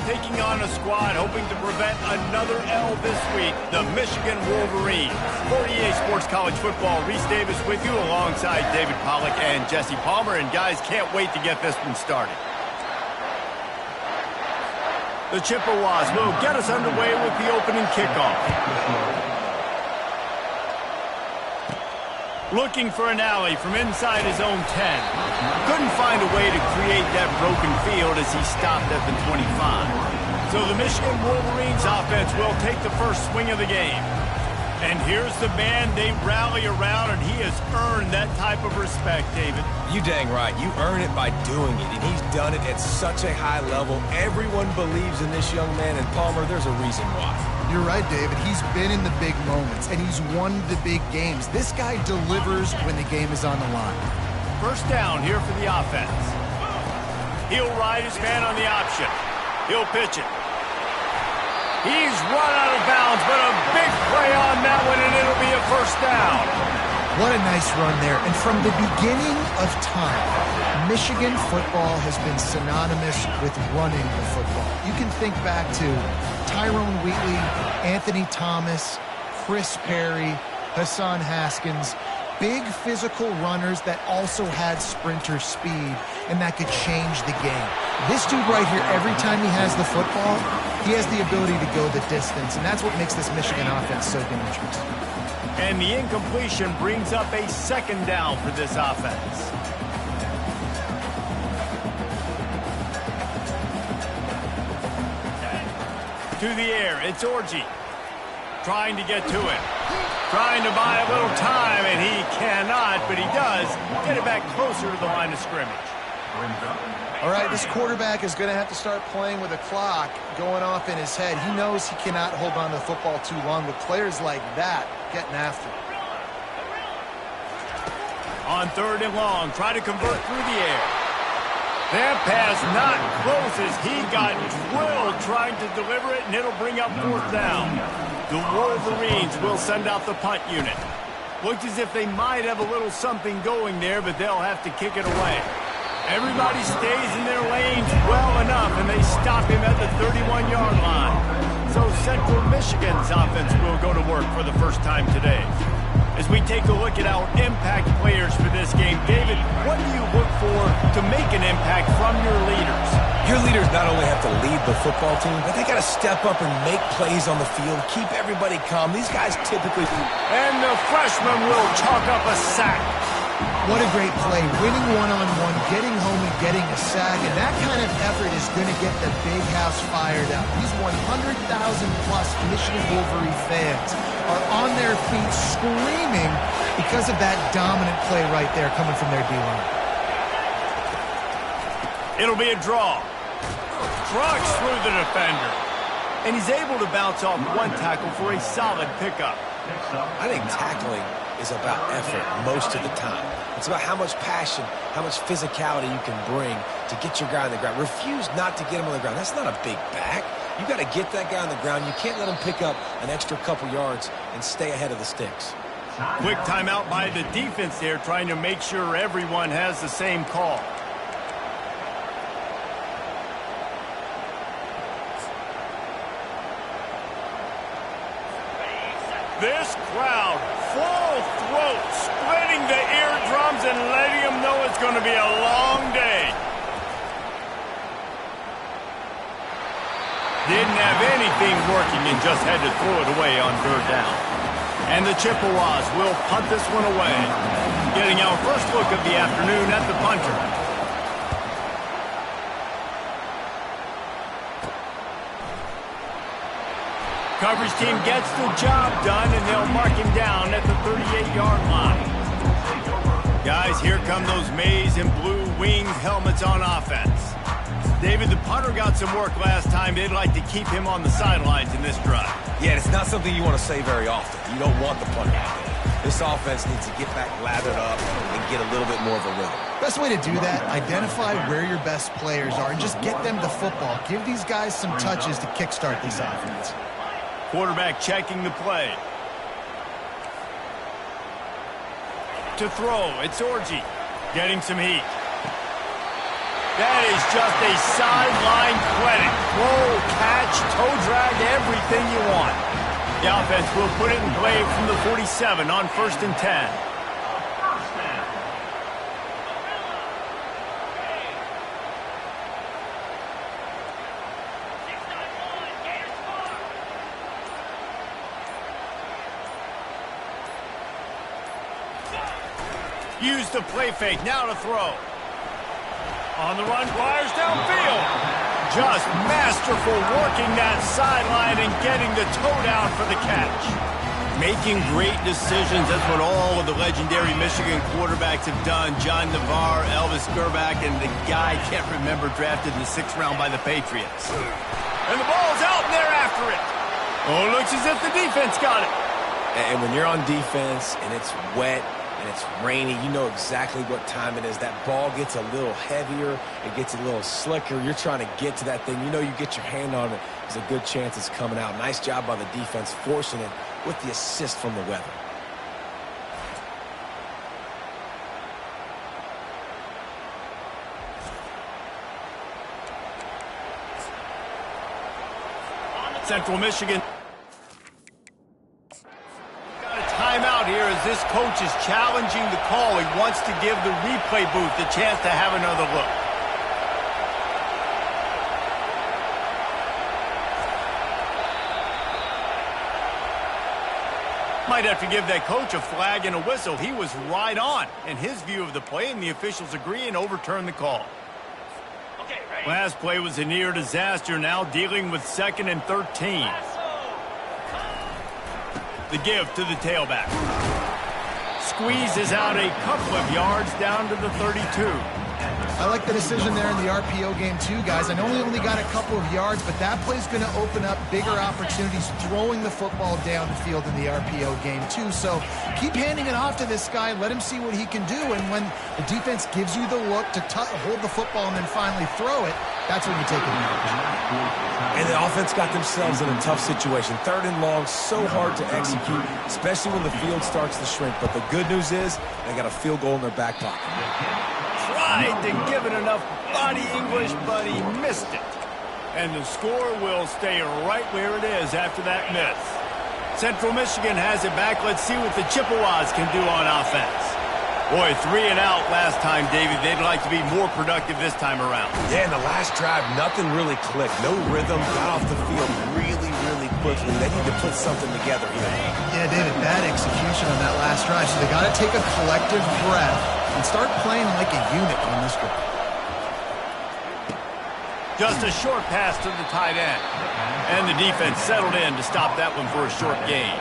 taking on a squad hoping to prevent another L this week, the Michigan Wolverines. For EA Sports College Football, Reese Davis with you alongside David Pollack and Jesse Palmer. And guys, can't wait to get this one started. The Chippewas will get us underway with the opening kickoff. Looking for an alley from inside his own 10. Couldn't find a way to create that broken field as he stopped at the 25. So the Michigan Wolverines offense will take the first swing of the game. And here's the man they rally around, and he has earned that type of respect, David. You dang right. You earn it by doing it, and he's done it at such a high level. Everyone believes in this young man, and Palmer, there's a reason why. You're right, David. He's been in the big moments, and he's won the big games. This guy delivers when the game is on the line. First down here for the offense. He'll ride his man on the option. He'll pitch it. He's run out of bounds, but a big play on that one, and it'll be a first down. What a nice run there. And from the beginning of time, Michigan football has been synonymous with running the football. You can think back to Tyrone Wheatley, Anthony Thomas, Chris Perry, Hassan Haskins. Big physical runners that also had sprinter speed and that could change the game. This dude right here, every time he has the football, he has the ability to go the distance, and that's what makes this Michigan offense so dangerous. And the incompletion brings up a second down for this offense. To the air, it's Orji. Trying to get to it. Trying to buy a little time, and he cannot, but he does get it back closer to the line of scrimmage. All right, this quarterback is going to have to start playing with a clock going off in his head. He knows he cannot hold on to the football too long with players like that getting after him. On third and long, try to convert through the air. That pass not close as he got drilled trying to deliver it, and it'll bring up fourth down. The Wolverines will send out the punt unit. Looks as if they might have a little something going there, but they'll have to kick it away. Everybody stays in their lanes well enough, and they stop him at the 31-yard line. So Central Michigan's offense will go to work for the first time today. As we take a look at our impact players for this game, David, what do you look for to make an impact from your leaders? Your leaders not only have to lead the football team, but they got to step up and make plays on the field, keep everybody calm. These guys typically do. And the freshman will chalk up a sack. What a great play, winning one-on-one, getting home and getting a sack, and that kind of effort is going to get the big house fired up. These 100,000-plus Michigan Wolverine fans are on their feet screaming because of that dominant play right there coming from their D-line. It'll be a draw. Trucks through the defender. And he's able to bounce off one tackle for a solid pickup. I think tackling is about effort most of the time. It's about how much passion, how much physicality you can bring to get your guy on the ground. Refuse not to get him on the ground. That's not a big back. You got to get that guy on the ground. You can't let him pick up an extra couple yards and stay ahead of the sticks. Quick timeout by the defense there, trying to make sure everyone has the same call. This crowd, full throat, splitting the eardrums and letting them know it's going to be a long day. Didn't have anything working and just had to throw it away on third down. And the Chippewas will punt this one away. Getting our first look of the afternoon at the punter. Coverage team gets the job done, and they'll mark him down at the 38-yard line. Guys, here come those maize and blue winged helmets on offense. David, the punter got some work last time. They'd like to keep him on the sidelines in this drive. Yeah, it's not something you want to say very often. You don't want the punter out there. This offense needs to get back lathered up and get a little bit more of a rhythm. Best way to do that, identify where your best players are and just get them the football. Give these guys some touches to kickstart this offense. Quarterback checking the play. To throw, it's Orji. Getting some heat. That is just a sideline credit. Throw toe drag, everything you want. The offense will put it in play from the 47 on 1st and 10. Use the play fake, now to throw. On the run, fires downfield. Just masterful working that sideline and getting the toe down for the catch. Making great decisions, that's what all of the legendary Michigan quarterbacks have done. John Navarre, Elvis Gerbach, and the guy I can't remember drafted in the 6th round by the Patriots. And the ball's out and they're after it. Oh, it looks as if the defense got it. And when you're on defense and it's wet, and it's rainy, you know exactly what time it is. That ball gets a little heavier. It gets a little slicker. You're trying to get to that thing. You know you get your hand on it. There's a good chance it's coming out. Nice job by the defense forcing it with the assist from the weather. Central Michigan. Timeout here as this coach is challenging the call. He wants to give the replay booth the chance to have another look. Might have to give that coach a flag and a whistle. He was right on in his view of the play, and the officials agree and overturn the call. Last play was a near disaster, now dealing with 2nd and 13. The give to the tailback. Squeezes out a couple of yards down to the 32. I like the decision there in the RPO game too, guys. I know he only got a couple of yards, but that play's going to open up bigger opportunities throwing the football down the field in the RPO game too. So keep handing it off to this guy. Let him see what he can do. And when the defense gives you the look to hold the football and then finally throw it, that's when you take advantage. And the offense got themselves in a tough situation. 3rd and long, so hard to execute, especially when the field starts to shrink. But the good news is they got a field goal in their back pocket. Tried to give it enough body English, but he missed it. And the score will stay right where it is after that miss. Central Michigan has it back. Let's see what the Chippewas can do on offense. Boy, 3 and out last time, David. They'd like to be more productive this time around. Yeah, in the last drive, nothing really clicked. No rhythm, got off the field really, really quickly. They need to put something together here. Yeah, David, bad execution on that last drive. So they got to take a collective breath and start playing like a unit on this drive. Just a short pass to the tight end. And the defense settled in to stop that one for a short gain.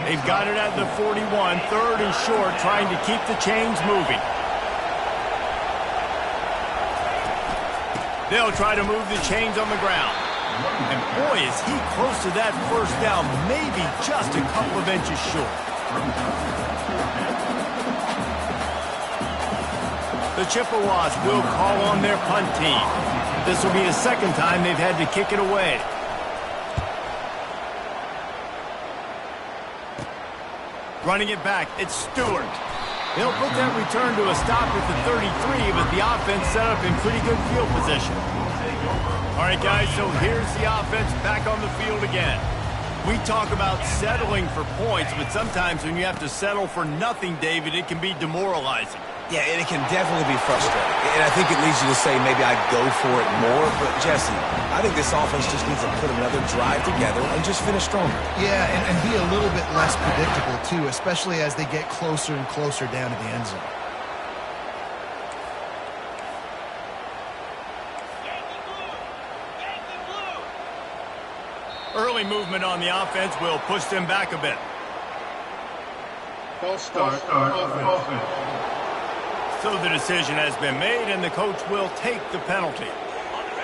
They've got it at the 41, 3rd and short, trying to keep the chains moving. They'll try to move the chains on the ground. And boy, is he close to that first down, maybe just a couple of inches short. The Chippewas will call on their punt team. This will be the 2nd time they've had to kick it away. Running it back, it's Stewart. They'll put that return to a stop at the 33, but the offense set up in pretty good field position. All right, guys, so here's the offense back on the field again. We talk about settling for points, but sometimes when you have to settle for nothing, David, it can be demoralizing. Yeah, and it can definitely be frustrating. And I think it leads you to say maybe I'd go for it more. But, Jesse, I think this offense just needs to put another drive together and just finish stronger. Yeah, and be a little bit less predictable, too, especially as they get closer and closer down to the end zone. Early movement on the offense will push them back a bit. False start offense. So the decision has been made, and the coach will take the penalty.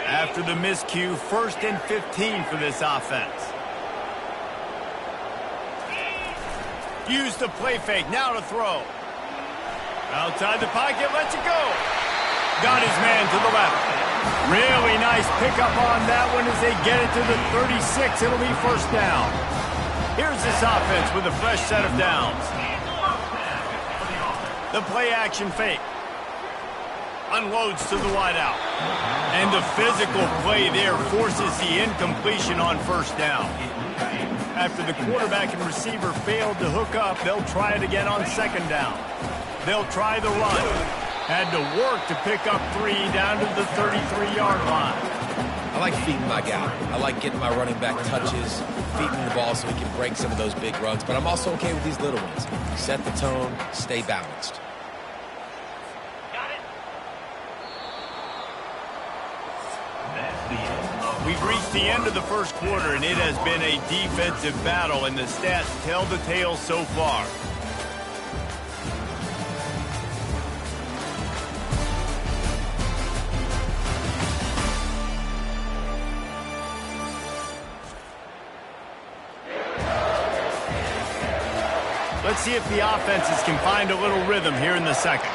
After the miscue, 1st and 15 for this offense. Use the play fake, now to throw. Outside the pocket, lets it go. Got his man to the left. Really nice pickup on that one as they get it to the 36. It'll be 1st down. Here's this offense with a fresh set of downs. The play action fake. unloads to the wideout. And the physical play there forces the incompletion on first down. After the quarterback and receiver failed to hook up, they'll try it again on second down. They'll try the run. Had to work to pick up 3 down to the 33-yard line. I like feeding my guy. I like getting my running back touches, feeding the ball so he can break some of those big runs. But I'm also okay with these little ones. Set the tone, stay balanced. We've reached the end of the first quarter, and it has been a defensive battle, and the stats tell the tale so far. Let's see if the offenses can find a little rhythm here in the second.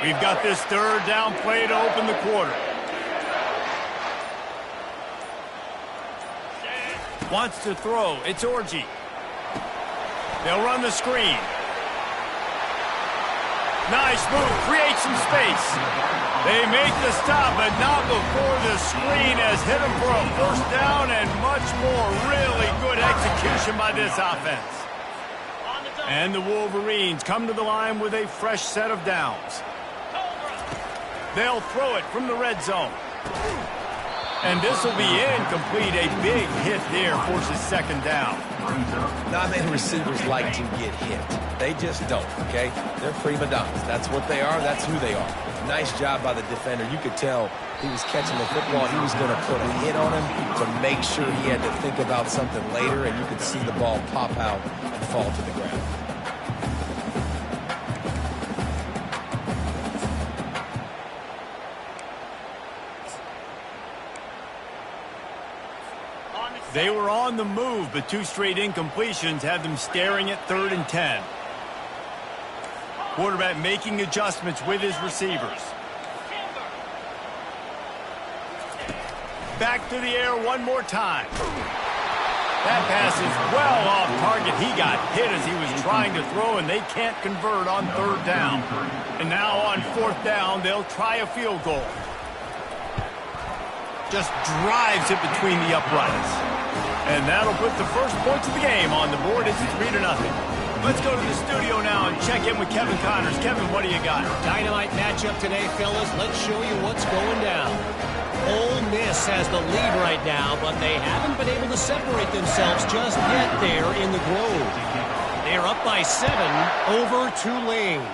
We've got this third down play to open the quarter. Wants to throw. It's Orji. They'll run the screen. Nice move. Create some space. They make the stop, but not before the screen has hit them for a first down and much more. Really good execution by this offense. And the Wolverines come to the line with a fresh set of downs. They'll throw it from the red zone. And this will be incomplete. A big hit there forces second down. Not many receivers like to get hit. They just don't, okay? They're prima donnas. That's what they are. That's who they are. Nice job by the defender. You could tell he was catching the football. He was going to put a hit on him to make sure he had to think about something later, and you could see the ball pop out and fall to the ground. They were on the move, but 2 straight incompletions have them staring at 3rd and 10. Quarterback making adjustments with his receivers. Back to the air one more time. That pass is well off target. He got hit as he was trying to throw, and they can't convert on 3rd down. And now on 4th down, they'll try a field goal. Just drives it between the uprights. And that'll put the first points of the game on the board. It's 3-0. Let's go to the studio now and check in with Kevin Connors. Kevin, what do you got? Dynamite matchup today, fellas. Let's show you what's going down. Ole Miss has the lead right now, but they haven't been able to separate themselves just yet there in the Grove. They're up by 7 over Tulane.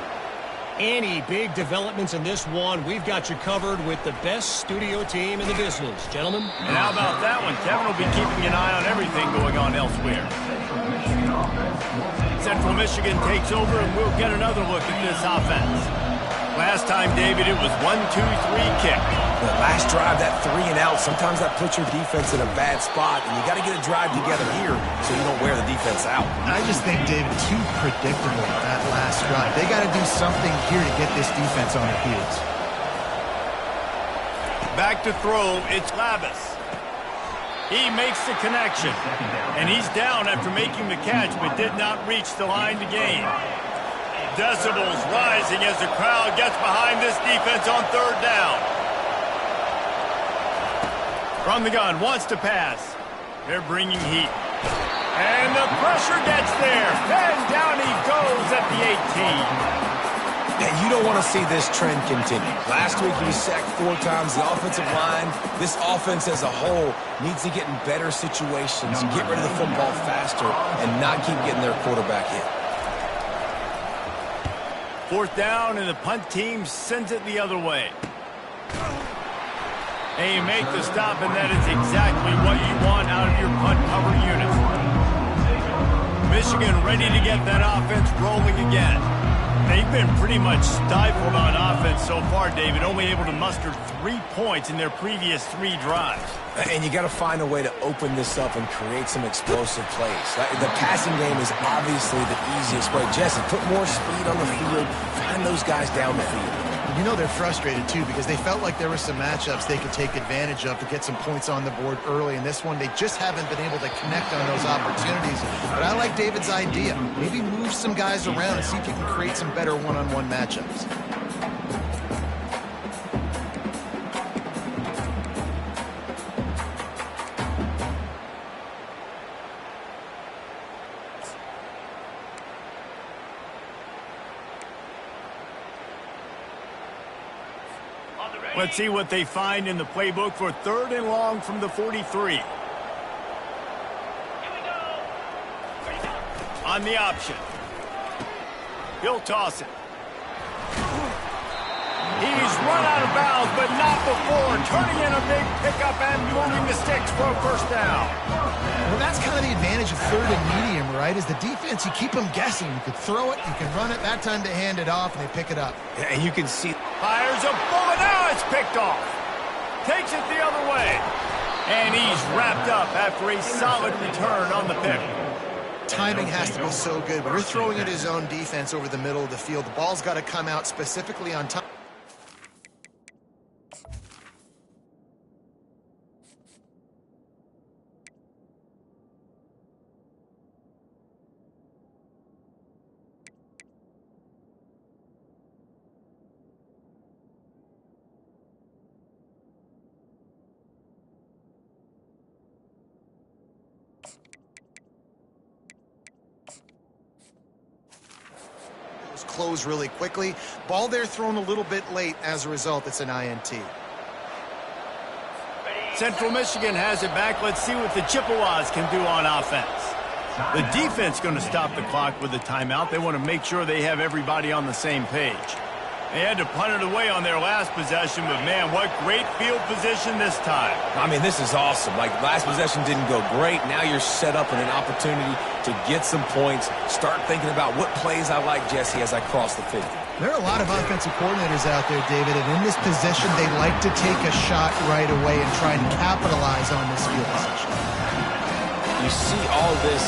Any big developments in this one, we've got you covered with the best studio team in the business. Gentlemen? And how about that one? Kevin will be keeping an eye on everything going on elsewhere. Central Michigan takes over, and we'll get another look at this offense. Last time, David, it was 1-2-3 kick. The last drive, that 3 and out, sometimes that puts your defense in a bad spot, and you got to get a drive together here so you don't wear the defense out. I just think, David, too predictable that last drive. They got to do something here to get this defense on their heels. Back to throw, it's Labus. He makes the connection, and he's down after making the catch, but did not reach the line to gain. Decibels rising as the crowd gets behind this defense on 3rd down. From the gun, wants to pass. They're bringing heat. And the pressure gets there. And down he goes at the 18. And you don't want to see this trend continue. Last week he was sacked 4 times. The offensive line, this offense as a whole, needs to get in better situations, get rid of the football faster, and not keep getting their quarterback hit. 4th down, and the punt team sends it the other way. And you make the stop, and that is exactly what you want out of your punt cover unit. Michigan ready to get that offense rolling again. They've been pretty much stifled on offense so far, David, only able to muster 3 points in their previous 3 drives. And you got to find a way to open this up and create some explosive plays. The passing game is obviously the easiest way. Jesse, put more speed on the field. Find those guys down the field. You know they're frustrated, too, because they felt like there were some matchups they could take advantage of to get some points on the board early. In this one, they just haven't been able to connect on those opportunities. But I like David's idea. Maybe move some guys around and see if you can create some better one-on-one matchups. Let's see what they find in the playbook for 3rd and long from the 43. On the option. He'll toss it. He's run out of bounds, but not before. Turning in a big pickup and moving the sticks for a first down. Well, that's kind of the advantage of 3rd and medium, right? Is the defense, you keep them guessing. You can throw it, you can run it. That time they hand it off, and they pick it up. Yeah, and you can see. Fires a bullet. Now it's picked off. Takes it the other way. And he's wrapped up after a solid return on the pick. Timing has to be so good. But we're throwing at his own defense over the middle of the field. The ball's got to come out specifically on time. Close really quickly. Ball there thrown a little bit late. As a result, it's an INT. Central Michigan has it back. Let's see what the Chippewas can do on offense. The defense going to stop the clock with a timeout. They want to make sure they have everybody on the same page. They had to punt it away on their last possession, but man, what great field position this time. I mean, this is awesome. Like, last possession didn't go great. Now you're set up in an opportunity to get some points. Start thinking about what plays I like, Jesse, as I cross the 50. There are a lot of offensive coordinators out there, David, and in this position, they like to take a shot right away and try and capitalize on this field position. You see all this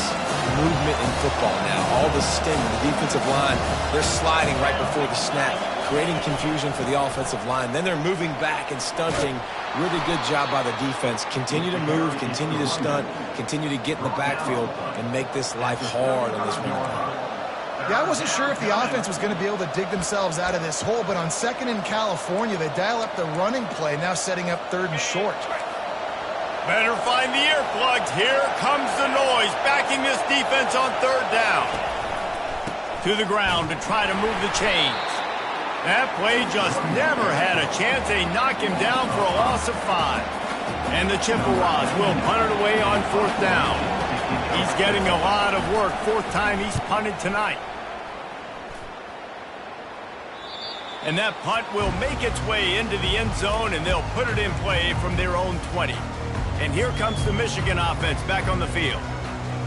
movement in football now, all the sting, the defensive line, they're sliding right before the snap, creating confusion for the offensive line. Then they're moving back and stunting. Really good job by the defense. Continue to move, continue to stunt, continue to get in the backfield and make this life hard on this run. Yeah, I wasn't sure if the offense was going to be able to dig themselves out of this hole, but on 2nd in California, they dial up the running play, now setting up 3rd and short. Better find the earplugs. Here comes the noise, backing this defense on 3rd down. To the ground to try to move the chains. That play just never had a chance. They knock him down for a loss of 5. And the Chippewas will punt it away on 4th down. He's getting a lot of work. 4th time he's punted tonight. And that punt will make its way into the end zone, and they'll put it in play from their own 20. And here comes the Michigan offense back on the field.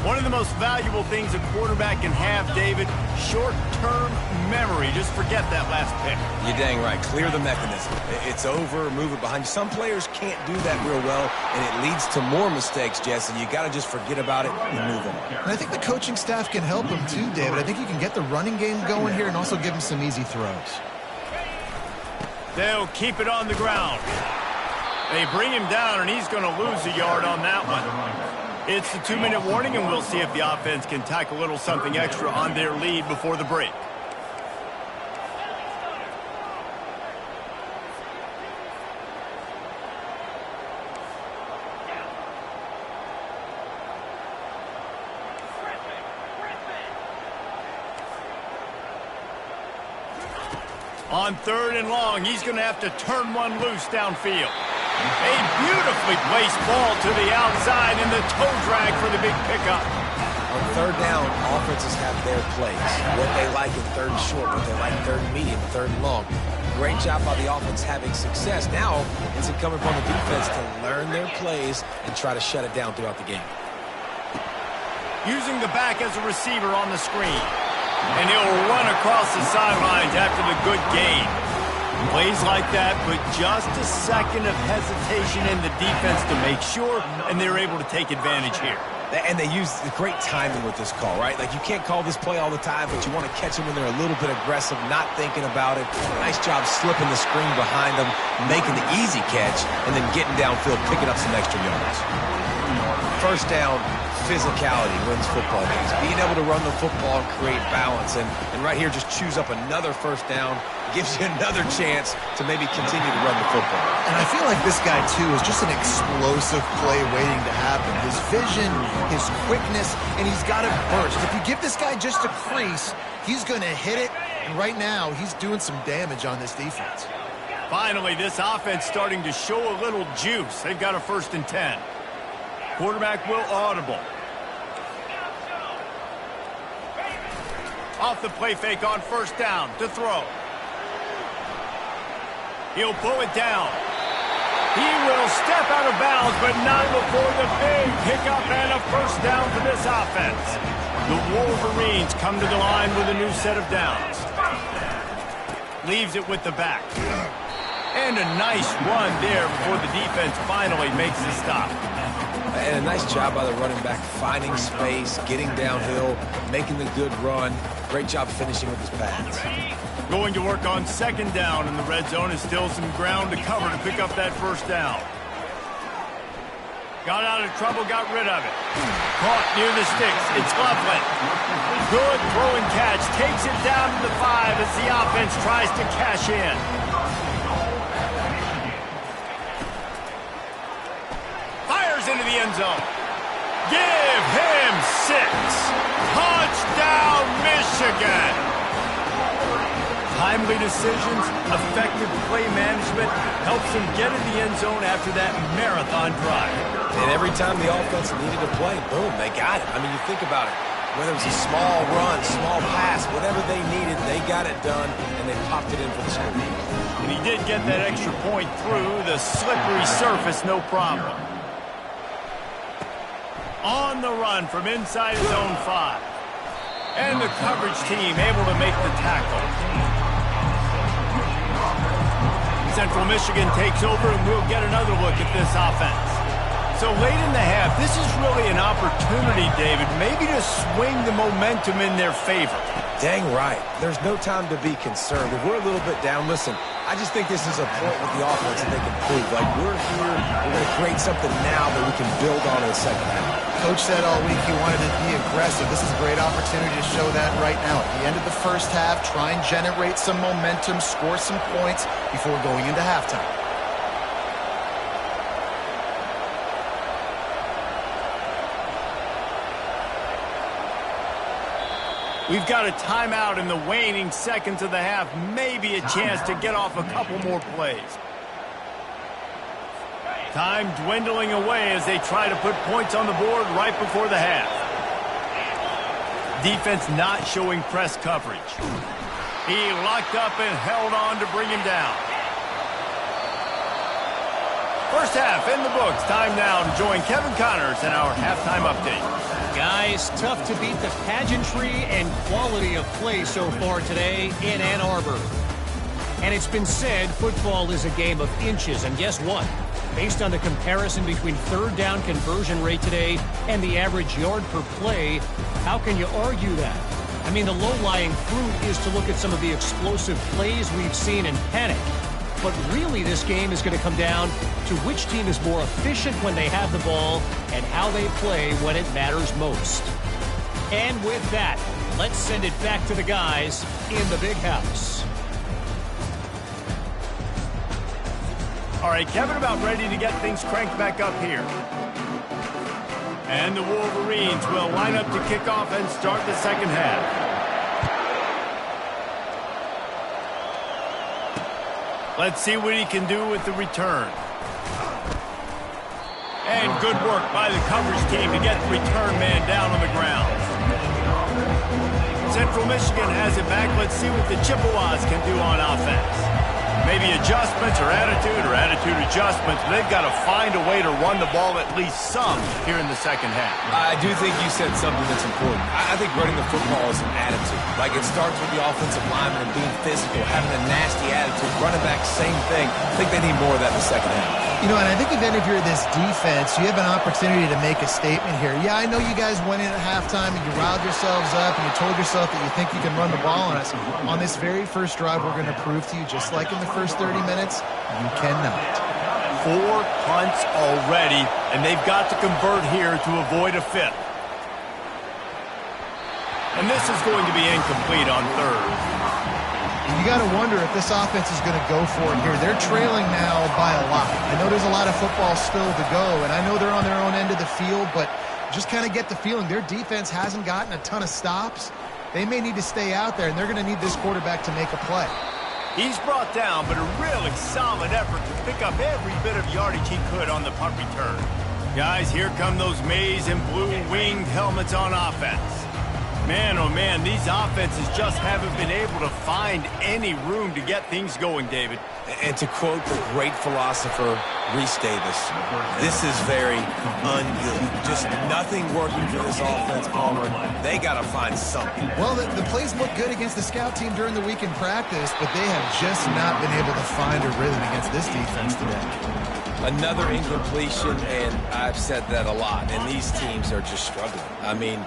One of the most valuable things a quarterback can have, David, short-term memory. Just forget that last pick. You're dang right. Clear the mechanism. It's over, move it behind you. Some players can't do that real well, and it leads to more mistakes, Jesse. You got to just forget about it and move on. And I think the coaching staff can help him too, David. I think you can get the running game going here and also give him some easy throws. They'll keep it on the ground. They bring him down, and he's going to lose a yard on that one. It's the 2-minute warning, and we'll see if the offense can tack a little something extra on their lead before the break. On 3rd and long, he's going to have to turn one loose downfield. A beautifully placed ball to the outside and the toe drag for the big pickup. On 3rd down, offenses have their plays. What they like in 3rd and short, what they like in 3rd and medium, 3rd and long. Great job by the offense having success. Now it's incumbent upon the defense to learn their plays and try to shut it down throughout the game. Using the back as a receiver on the screen. And he'll run across the sidelines after the good gain. Plays like that put just a second of hesitation in the defense to make sure, and they're able to take advantage here. And they use the great timing with this call, right? Like, you can't call this play all the time, but you want to catch them when they're a little bit aggressive, not thinking about it. Nice job slipping the screen behind them, making the easy catch, and then getting downfield, picking up some extra yards. First down, physicality wins football games. Being able to run the football and create balance. And right here, just choose up another first down. Gives you another chance to maybe continue to run the football. And I feel like this guy, too, is just an explosive play waiting to happen. His vision, his quickness, and he's got it burst. If you give this guy just a crease, he's going to hit it. And right now, he's doing some damage on this defense. Finally, this offense starting to show a little juice. They've got a 1st and 10. Quarterback will audible. Off the play fake on 1st down to throw. He'll pull it down. He will step out of bounds, but not before the big pickup and a 1st down for this offense. The Wolverines come to the line with a new set of downs. Leaves it with the back. And a nice run there before the defense finally makes the stop. And a nice job by the running back, finding space, getting downhill, making the good run. Great job finishing with his pads. Going to work on 2nd down in the red zone. Is still some ground to cover to pick up that 1st down. Got out of trouble, got rid of it. Caught near the sticks. It's Loveland. Good throw and catch. Takes it down to the 5 as the offense tries to cash in. Fires into the end zone. Give him 6. Touchdown, Michigan. Timely decisions, effective play management helps them get in the end zone after that marathon drive. And every time the offense needed to play, boom, they got it. I mean, you think about it. Whether it was a small run, small pass, whatever they needed, they got it done, and they popped it in for the score. And he did get that extra point through the slippery surface, no problem. On the run from inside his own 5. And the coverage team able to make the tackle. Central Michigan takes over, and we'll get another look at this offense. So late in the half, this is really an opportunity, David, maybe to swing the momentum in their favor. Dang right. There's no time to be concerned. If we're a little bit down, listen, I just think this is a point with the offense that they can prove. Like, we're here, we're going to create something now that we can build on in the second half. Coach said all week he wanted to be aggressive. This is a great opportunity to show that right now. At the end of the 1st half, try and generate some momentum, score some points before going into halftime. We've got a timeout in the waning seconds of the half. Maybe a chance to get off a couple more plays. Time dwindling away as they try to put points on the board right before the half. Defense not showing press coverage. He locked up and held on to bring him down. 1st half in the books. Time now to join Kevin Connors in our halftime update. Guys, tough to beat the pageantry and quality of play so far today in Ann Arbor. And it's been said football is a game of inches. And guess what? Based on the comparison between 3rd down conversion rate today and the average yard per play, how can you argue that? I mean, the low-lying fruit is to look at some of the explosive plays we've seen in panic. But really, this game is going to come down to which team is more efficient when they have the ball and how they play when it matters most. And with that, let's send it back to the guys in the big house. All right, Kevin, about ready to get things cranked back up here. And the Wolverines will line up to kick off and start the 2nd half. Let's see what he can do with the return. And good work by the coverage team to get the return man down on the ground. Central Michigan has it back. Let's see what the Chippewas can do on offense. Maybe adjustments or attitude adjustments. They've got to find a way to run the ball at least some here in the 2nd half. I do think you said something that's important. I think running the football is an attitude. Like, it starts with the offensive lineman and being physical, having a nasty attitude. Running back, same thing. I think they need more of that in the 2nd half. You know, and I think even if you're this defense, you have an opportunity to make a statement here. Yeah, I know you guys went in at halftime and you riled yourselves up and you told yourself that you think you can run the ball on us. On this very first drive, we're going to prove to you, just like in the first 30 minutes, you cannot. 4 punts already, and they've got to convert here to avoid a 5th. And this is going to be incomplete on 3rd. You got to wonder if this offense is going to go for it here. They're trailing now by a lot. I know there's a lot of football still to go, and I know they're on their own end of the field, but just kind of get the feeling their defense hasn't gotten a ton of stops. They may need to stay out there, and they're going to need this quarterback to make a play. He's brought down, but a really solid effort to pick up every bit of yardage he could on the punt return. Guys, here come those maize and blue winged helmets on offense. Man, oh man, these offenses just haven't been able to find any room to get things going, David. And to quote the great philosopher, Reese Davis, this is very ungood. Just nothing working for this offense, Palmer. They got to find something. Well, the plays look good against the scout team during the week in practice, but they have just not been able to find a rhythm against this defense today. Another incompletion, and I've said that a lot, and these teams are just struggling. I mean,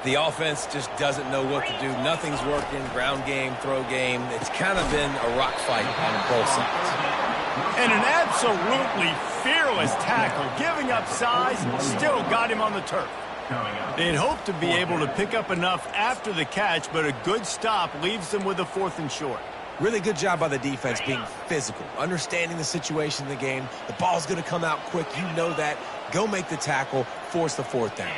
the offense just doesn't know what to do. Nothing's working. Ground game, throw game. It's kind of been a rock fight on both sides. And an absolutely fearless tackle, giving up size, still got him on the turf. They'd hoped to be able to pick up enough after the catch, but a good stop leaves them with a 4th and short. Really good job by the defense being physical, understanding the situation in the game. The ball's going to come out quick. You know that. Go make the tackle, force the 4th down.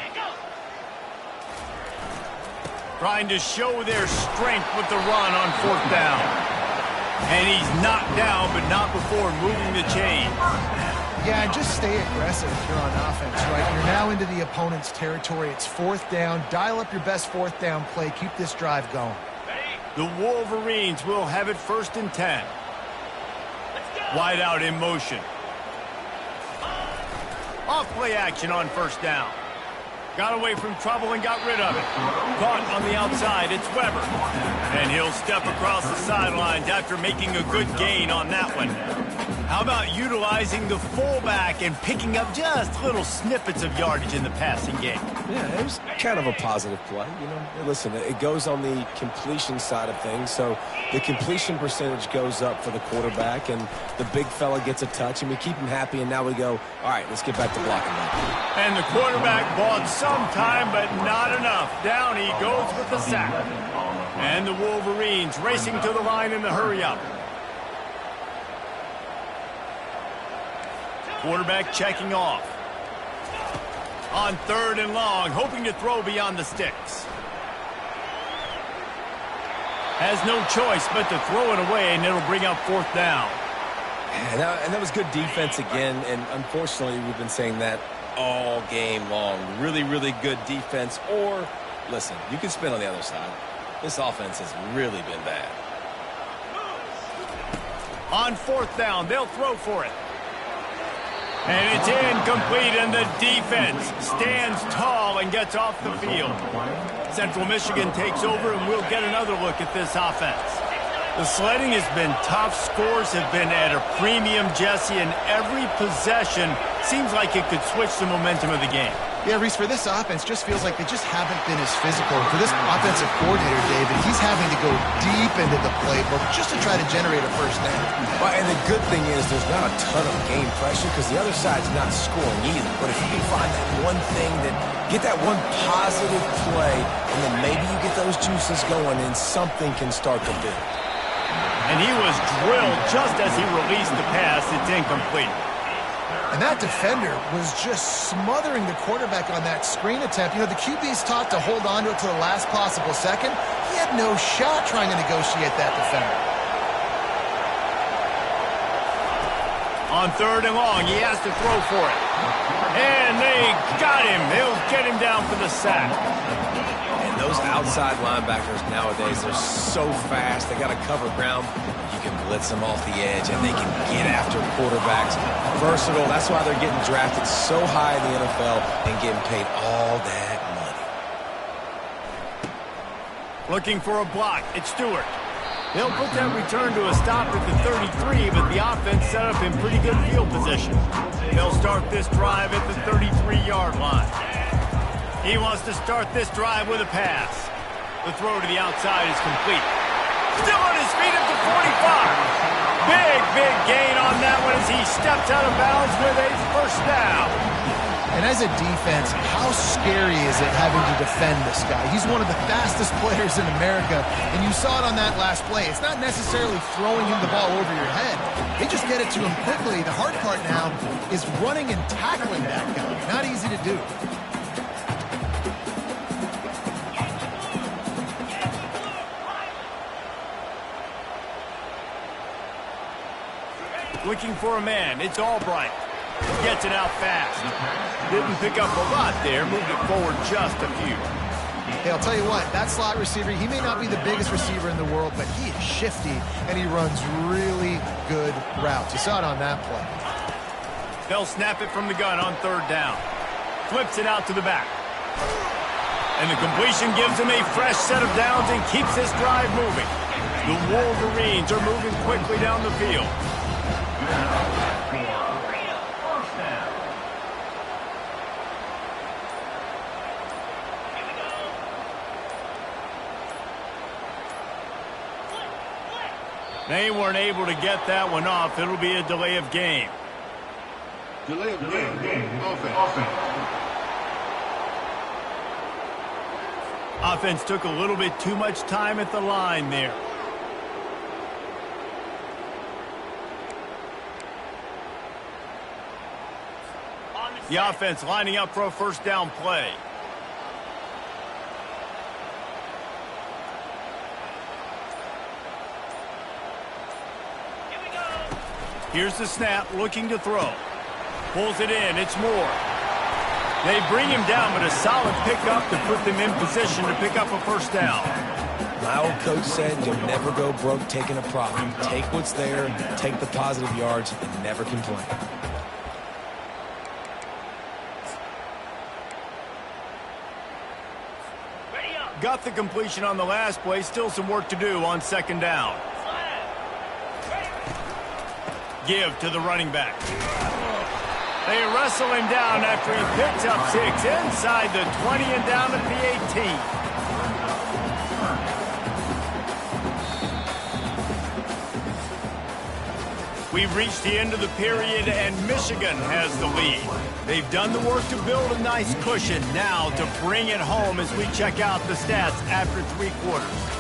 Trying to show their strength with the run on 4th down. And he's knocked down, but not before moving the chains. Yeah, and just stay aggressive if you're on offense, right? You're now into the opponent's territory. It's 4th down. Dial up your best 4th down play. Keep this drive going. The Wolverines will have it 1st and 10. Wide out in motion. Off play action on 1st down. Got away from trouble and got rid of it. Caught on the outside, it's Weber. And he'll step across the sidelines after making a good gain on that one. How about utilizing the fullback and picking up just little snippets of yardage in the passing game? Yeah, it was kind of a positive play. You know, listen, it goes on the completion side of things, so the completion percentage goes up for the quarterback, and the big fella gets a touch, and we keep him happy, and now we go, all right, let's get back to blocking now. And the quarterback bought some time, but not enough. Down he goes with the sack. And the Wolverines racing to the line in the hurry-up. Quarterback checking off. On 3rd and long, hoping to throw beyond the sticks. Has no choice but to throw it away, and it'll bring up 4th down. And that was good defense again, and unfortunately we've been saying that all game long. Really, really good defense. Or, listen, you can spin on the other side. This offense has really been bad. On 4th down, they'll throw for it. And it's incomplete, and the defense stands tall and gets off the field. Central Michigan takes over, and we'll get another look at this offense. The sledding has been tough. Scores have been at a premium, Jesse, and every possession seems like it could switch the momentum of the game. Yeah, Reese, for this offense, just feels like they just haven't been as physical. For this offensive coordinator, David, he's having to go deep into the playbook just to try to generate a 1st down. Well, and the good thing is there's not a ton of game pressure because the other side's not scoring either. But if you can find that one thing, get that one positive play, and then maybe you get those juices going and something can start to build. And he was drilled just as he released the pass. It's incomplete. And that defender was just smothering the quarterback on that screen attempt. You know, the QB's taught to hold on to it to the last possible second. He had no shot trying to negotiate that defender. On 3rd and long, he has to throw for it. And they got him. They'll get him down for the sack. And those outside linebackers nowadays, they're so fast. They got to cover ground. You can blitz them off the edge, and they can get after quarterbacks. Versatile. That's why they're getting drafted so high in the NFL and getting paid all that money. Looking for a block. It's Stewart. They'll put that return to a stop at the 33, but the offense set up in pretty good field position. They'll start this drive at the 33-yard line. He wants to start this drive with a pass. The throw to the outside is complete. Still on his feet at the 45. Big gain on that one as he steps out of bounds with a first down. And as a defense, how scary is it having to defend this guy? He's one of the fastest players in America, and you saw it on that last play. It's not necessarily throwing him the ball over your head. They just get it to him quickly. The hard part now is running and tackling that guy. Not easy to do. Looking for a man. It's Albright. Gets it out fast. Didn't pick up a lot there. Moved it forward just a few. Hey, I'll tell you what, that slot receiver, he may not be the biggest receiver in the world, but he is shifty, and he runs really good routes. You saw it on that play. They'll snap it from the gun on third down. Flips it out to the back. And the completion gives him a fresh set of downs and keeps this drive moving. The Wolverines are moving quickly down the field. They weren't able to get that one off. It'll be a delay of game. Delay of game. Offense. Offense took a little bit too much time at the line there. The offense lining up for a first down play. Here's the snap, looking to throw. Pulls it in, it's Moore. They bring him down, but a solid pickup to put them in position to pick up a first down. My old coach said you'll never go broke taking a profit. Take what's there, take the positive yards, and never complain. Got the completion on the last play. Still some work to do on second down. Give to the running back. They wrestle him down after he picks up 6 inside the 20 and down at the 18. We've reached the end of the period, and Michigan has the lead. They've done the work to build a nice cushion. Now to bring it home as we check out the stats after 3 quarters.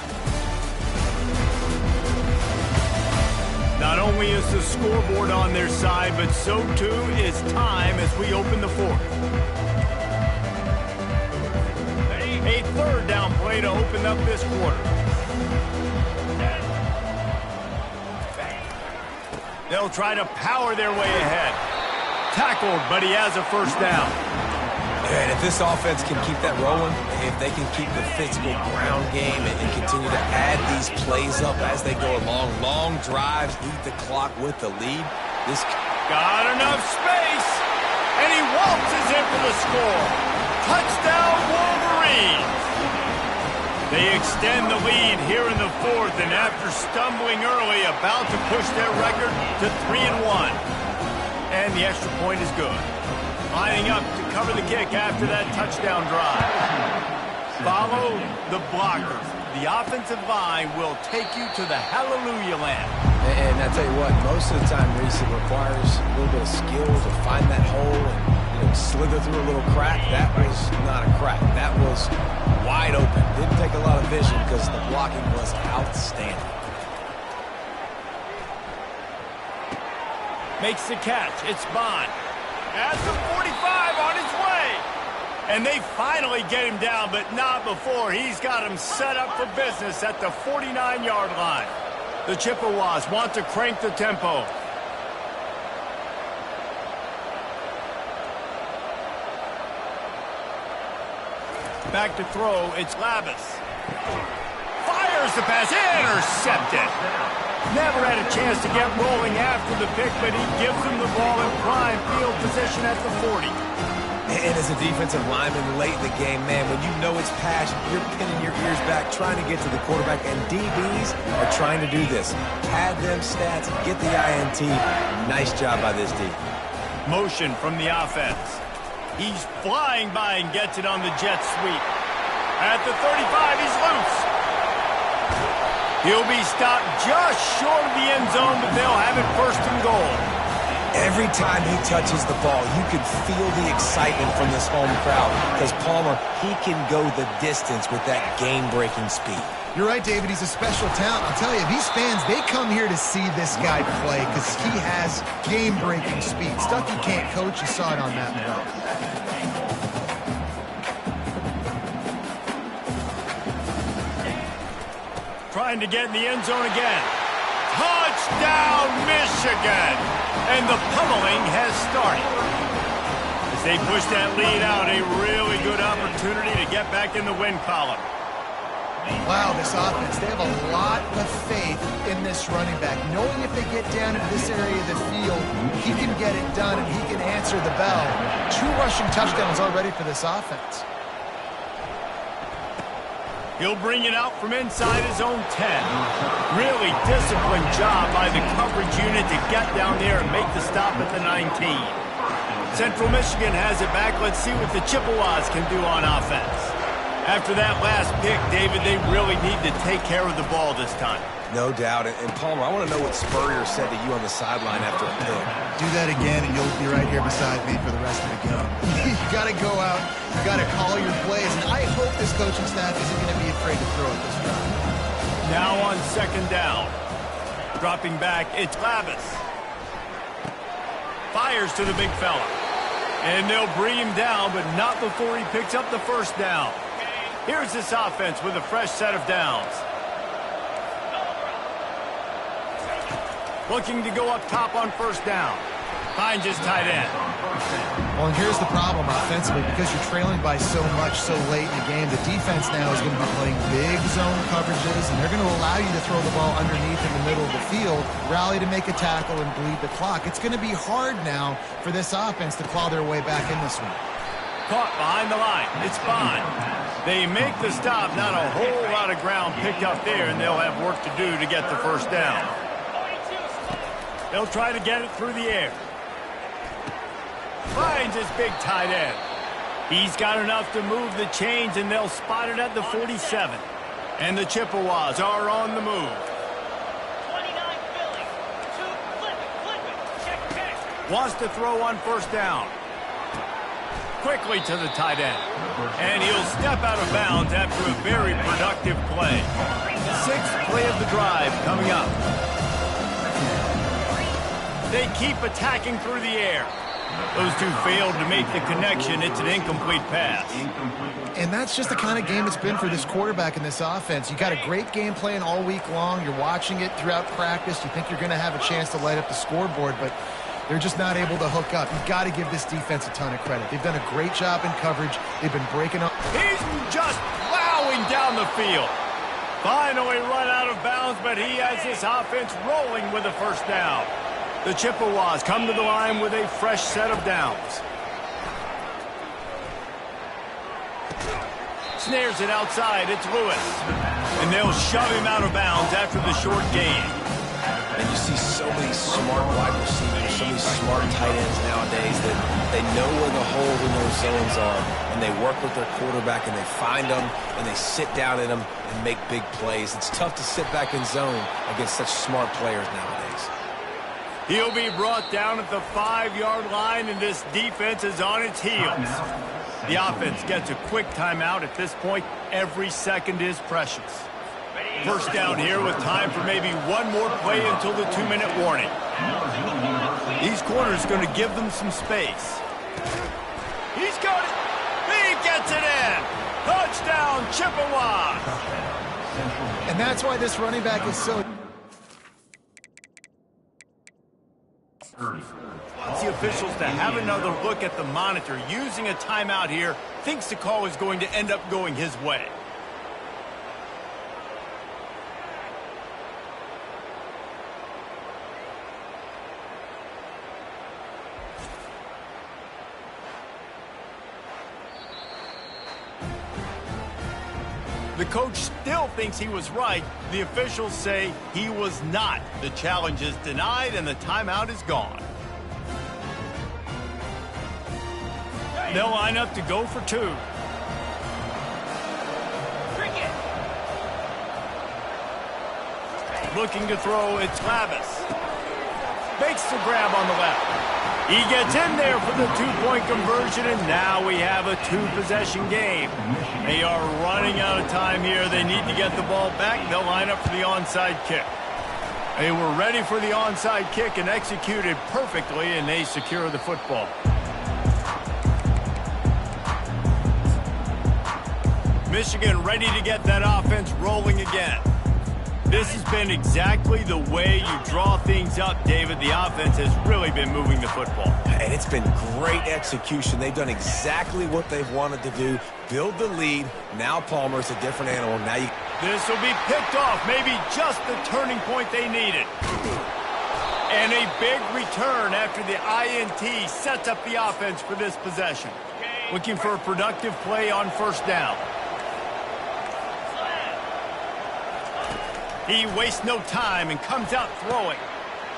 Not only is the scoreboard on their side, but so too is time as we open the fourth. A third down play to open up this quarter. They'll try to power their way ahead. Tackled, but he has a first down. And if this offense can keep that rolling, if they can keep the physical ground game and continue to add these plays up as they go along, long drives, eat the clock with the lead, this got enough space, and he waltzes in for the score. Touchdown, Wolverines! They extend the lead here in the fourth, and after stumbling early, about to push their record to 3-1. And the extra point is good. Lining up to cover the kick after that touchdown drive. Follow the blockers. The offensive line will take you to the hallelujah land. And I tell you what, most of the time, Reese, it requires a little bit of skill to find that hole and slither through a little crack. That was not a crack. That was wide open. Didn't take a lot of vision because the blocking was outstanding. Makes the catch. It's Bond. At the 45 on his way. And they finally get him down, but not before. He's got him set up for business at the 49-yard line. The Chippewas want to crank the tempo. Back to throw, it's Labus. Fires the pass, intercepted. Never had a chance to get rolling after the pick, but he gives him the ball in prime field position at the 40. And as a defensive lineman late in the game, man, when you know it's passion, you're pinning your ears back trying to get to the quarterback, and DBs are trying to do this. Pad them stats, get the INT. Nice job by this D. Motion from the offense. He's flying by and gets it on the jet sweep. At the 35, he's loose. He'll be stopped just short of the end zone, but they'll have it first and goal. Every time he touches the ball, you can feel the excitement from this home crowd because Palmer, he can go the distance with that game-breaking speed. You're right, David. He's a special talent. I'll tell you, these fans, they come here to see this guy play because he has game-breaking speed. Stuff you can't coach. You saw it on that play. Trying to get in the end zone again. Touchdown, Michigan! And the pummeling has started. As they push that lead out, a really good opportunity to get back in the win column. Wow, this offense, they have a lot of faith in this running back, knowing if they get down into this area of the field, he can get it done and he can answer the bell. 2 rushing touchdowns already for this offense. He'll bring it out from inside his own 10. Really disciplined job by the coverage unit to get down there and make the stop at the 19. Central Michigan has it back. Let's see what the Chippewas can do on offense. After that last pick, David, they really need to take care of the ball this time. No doubt. And Palmer, I want to know what Spurrier said to you on the sideline after a pick. Do that again, and you'll be right here beside me for the rest of the game. You got to go out. You got to call your plays. And I hope this coaching staff isn't going to be afraid to throw it this drive. Now on second down. Dropping back, it's Lavis. Fires to the big fella. And they'll bring him down, but not before he picks up the first down. Here's this offense with a fresh set of downs. Looking to go up top on first down. Finds his tight end. Well, and here's the problem offensively. Because you're trailing by so much so late in the game, the defense now is going to be playing big zone coverages, and they're going to allow you to throw the ball underneath in the middle of the field, rally to make a tackle, and bleed the clock. It's going to be hard now for this offense to claw their way back in this one. Caught behind the line. It's fine. They make the stop. Not a whole lot of ground picked up there, and they'll have work to do to get the first down. They'll try to get it through the air. Finds his big tight end. He's got enough to move the chains, and they'll spot it at the 47. And the Chippewas are on the move. Wants to throw on first down. Quickly to the tight end. And he'll step out of bounds after a very productive play. 6th play of the drive coming up. They keep attacking through the air. Those two failed to make the connection. It's an incomplete pass. And that's just the kind of game it's been for this quarterback in this offense. You got a great game plan all week long. You're watching it throughout practice. You think you're going to have a chance to light up the scoreboard, but they're just not able to hook up. You've got to give this defense a ton of credit. They've done a great job in coverage. They've been breaking up. He's just plowing down the field. Finally run out of bounds, but he has this offense rolling with a first down. The Chippewas come to the line with a fresh set of downs. Snares it outside. It's Lewis. And they'll shove him out of bounds after the short gain. And you see so many smart wide receivers, so many smart tight ends nowadays that they know where the holes in those zones are, and they work with their quarterback, and they find them, and they sit down in them and make big plays. It's tough to sit back in zone against such smart players nowadays. He'll be brought down at the 5-yard line, and this defense is on its heels. The offense gets a quick timeout. At this point, every second is precious. First down here with time for maybe one more play until the 2-minute warning. These corners going to give them some space. He's got it. He gets it in. Touchdown, Chippewa. And that's why this running back is so... Wants the officials to have another look at the monitor. Using a timeout here, thinks the call is going to end up going his way. The coach still thinks he was right. The officials say he was not. The challenge is denied, and the timeout is gone. They'll line up to go for two. Looking to throw, it's Travis. Makes the grab on the left. He gets in there for the two-point conversion, and now we have a two-possession game. They are running out of time here. They need to get the ball back. They'll line up for the onside kick. They were ready for the onside kick and executed perfectly, and they secure the football. Michigan ready to get that offense rolling again. This has been exactly the way you draw things up, David. The offense has really been moving the football. And it's been great execution. They've done exactly what they've wanted to do. Build the lead. Now Palmer's a different animal. Now you... This will be picked off. Maybe just the turning point they needed. And a big return after the INT sets up the offense for this possession. Looking for a productive play on first down. He wastes no time and comes out throwing.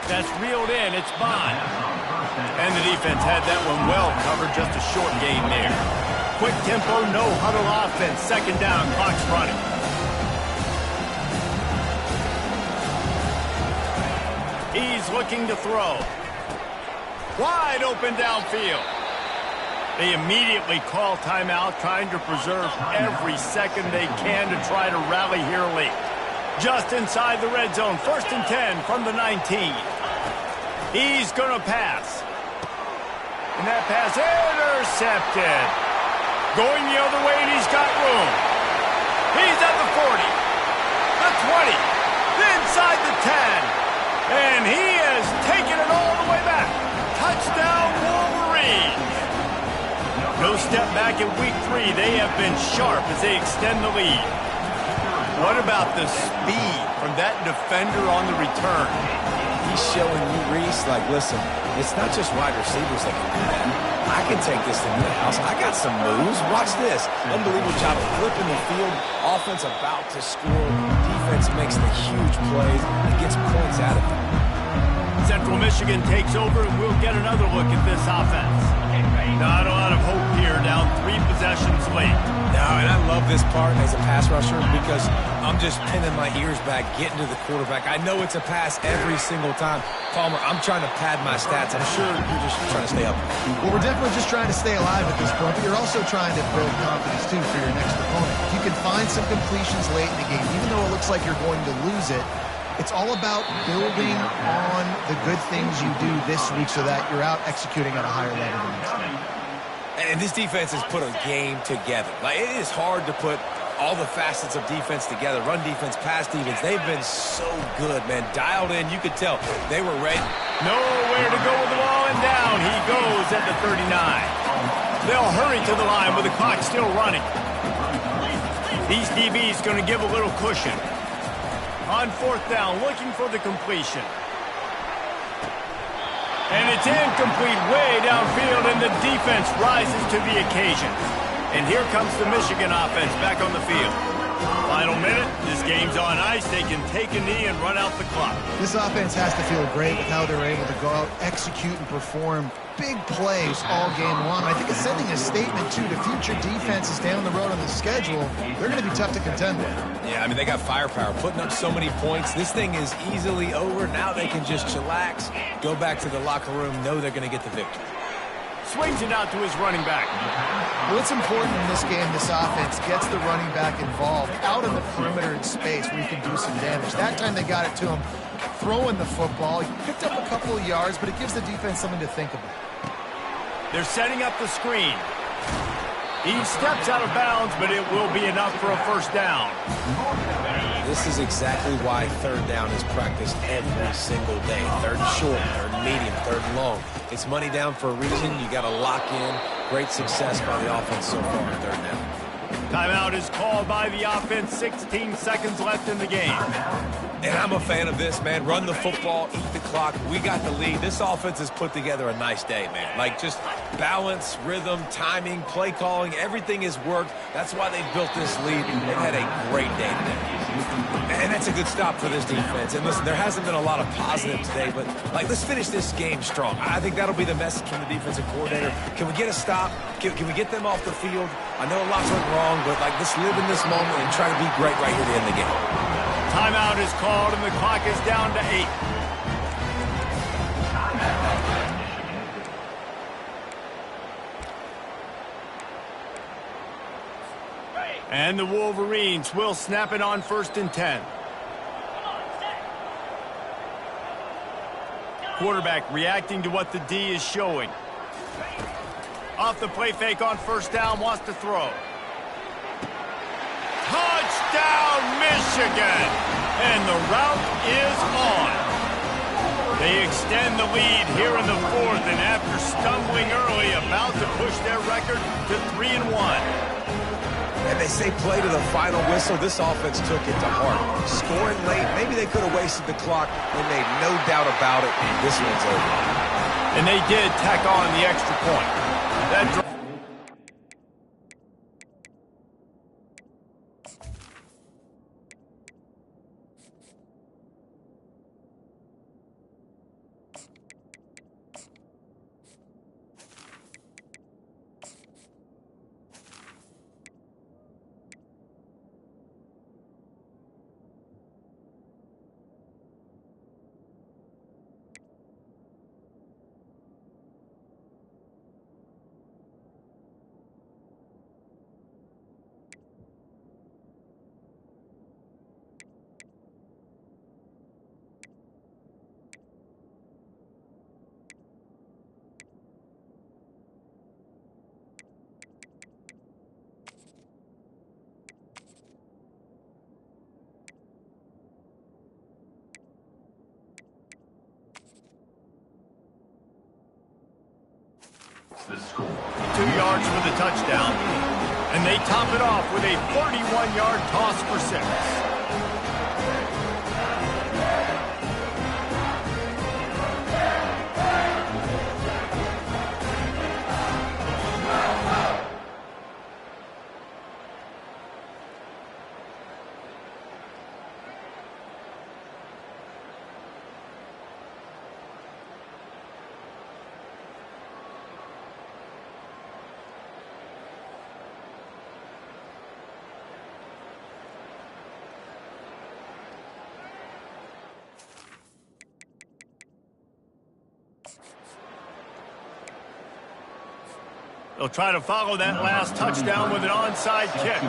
That's reeled in. It's Bond. And the defense had that one well covered. Just a short gain there. Quick tempo, no huddle offense. Second down, clock's running. He's looking to throw. Wide open downfield. They immediately call timeout, trying to preserve every second they can to try to rally here late. Just inside the red zone, 1st and 10 from the 19. He's going to pass. And that pass intercepted. Going the other way, and he's got room. He's at the 40, the 20, inside the 10. And he has taken it all the way back. Touchdown, Wolverines. No step back in week 3. They have been sharp as they extend the lead. What about the speed from that defender on the return? He's showing you, Reese, like, listen, it's not just wide receivers that can do that. I can take this to the house. I got some moves. Watch this. Unbelievable job of flipping the field. Offense about to score. Defense makes the huge plays and gets points out of it. Central Michigan takes over, and we'll get another look at this offense. Not a lot of hope here, down 3 possessions late. No, and I love this part as a pass rusher because I'm just pinning my ears back, getting to the quarterback. I know it's a pass every single time. Palmer, I'm trying to pad my stats. I'm sure you're just trying to stay up. Well, we're definitely just trying to stay alive at this point, but you're also trying to build confidence, too, for your next opponent. If you can find some completions late in the game, even though it looks like you're going to lose it, it's all about building on the good things you do this week so that you're out executing at a higher level the next time. And this defense has put a game together. Like, it is hard to put all the facets of defense together. Run defense, pass defense. They've been so good, man. Dialed in. You could tell they were ready. Nowhere to go with the ball, and down he goes at the 39. They'll hurry to the line with the clock still running. These DBs going to give a little cushion. On 4th down, looking for the completion. And it's incomplete way downfield, and the defense rises to the occasion. And here comes the Michigan offense back on the field. Final minute, this game's on ice. They can take a knee and run out the clock. This offense has to feel great with how they're able to go out, execute, and perform big plays all game long. I think it's sending a statement, too, to future defenses down the road on the schedule. They're going to be tough to contend with. Yeah, I mean, they got firepower, putting up so many points. This thing is easily over. Now they can just chillax, go back to the locker room, know they're going to get the victory. Swings it out to his running back. What's important in this game, this offense gets the running back involved out in the perimeter in space where you can do some damage. That time they got it to him throwing the football. He picked up a couple of yards, but it gives the defense something to think about. They're setting up the screen. He steps out of bounds, but it will be enough for a first down. This is exactly why 3rd down is practiced every single day. 3rd short, 3rd medium, 3rd long. It's money down for a reason. You got to lock in. Great success by the offense so far on 3rd down. Timeout is called by the offense. 16 seconds left in the game. And I'm a fan of this, man. Run the football, eat the clock. We got the lead. This offense has put together a nice day, man. Like, just balance, rhythm, timing, play calling, everything has worked. That's why they've built this lead. They've had a great day today. And that's a good stop for this defense. And listen, there hasn't been a lot of positive today, but, like, let's finish this game strong. I think that'll be the message from the defensive coordinator. Can we get a stop? Can we get them off the field? I know a lot's went wrong, but, like, let's live in this moment and try to be great right here to end the game. Timeout is called, and the clock is down to 8. And the Wolverines will snap it on 1st and 10. Quarterback reacting to what the D is showing. Off the play fake on 1st down, wants to throw. Touchdown, Michigan! And the route is on. They extend the lead here in the 4th, and after stumbling early, about to push their record to 3-1. And they say play to the final whistle. This offense took it to heart. Scoring late, maybe they could have wasted the clock. They made no doubt about it. This one's over. And they did tack on the extra point. That The score. 2 yards for the touchdown. And they top it off with a 31-yard toss for 6. They'll try to follow that last touchdown with an onside kick.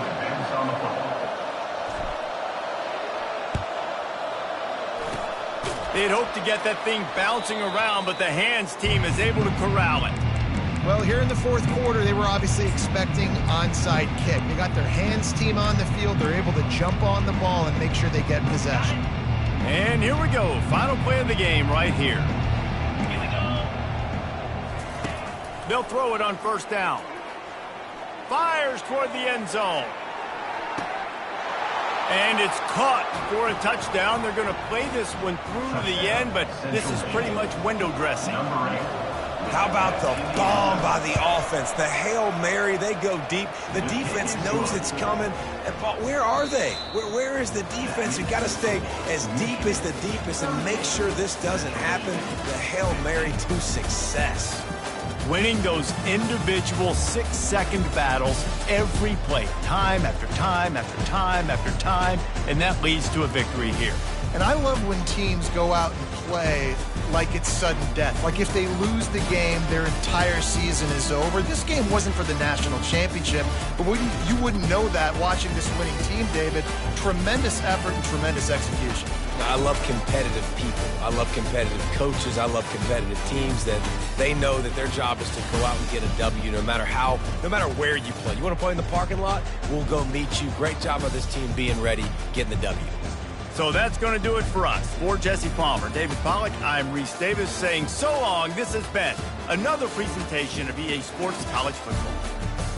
They'd hoped to get that thing bouncing around, but the hands team is able to corral it. Well, here in the 4th quarter, they were obviously expecting onside kick. They got their hands team on the field. They're able to jump on the ball and make sure they get possession. And here we go. Final play of the game right here. They'll throw it on 1st down. Fires toward the end zone. And it's caught for a touchdown. They're going to play this one through to the end, but this is pretty much window dressing. How about the bomb by the offense? The Hail Mary, they go deep. The defense knows it's coming. But where are they? Where is the defense? You got to stay as deep as the deepest and make sure this doesn't happen. The Hail Mary to success. Winning those individual 6-second battles every play, time after time after time after time, and that leads to a victory here. And I love when teams go out and play like it's sudden death. Like if they lose the game, their entire season is over. This game wasn't for the national championship, but you wouldn't know that watching this winning team, David. Tremendous effort and tremendous execution. I love competitive people. I love competitive coaches. I love competitive teams that they know that their job is to go out and get a W no matter where you play. You want to play in the parking lot? We'll go meet you. Great job of this team being ready, getting the W. So that's going to do it for us. For Jesse Palmer, David Pollack, I'm Reese Davis saying so long. This has been another presentation of EA Sports College Football.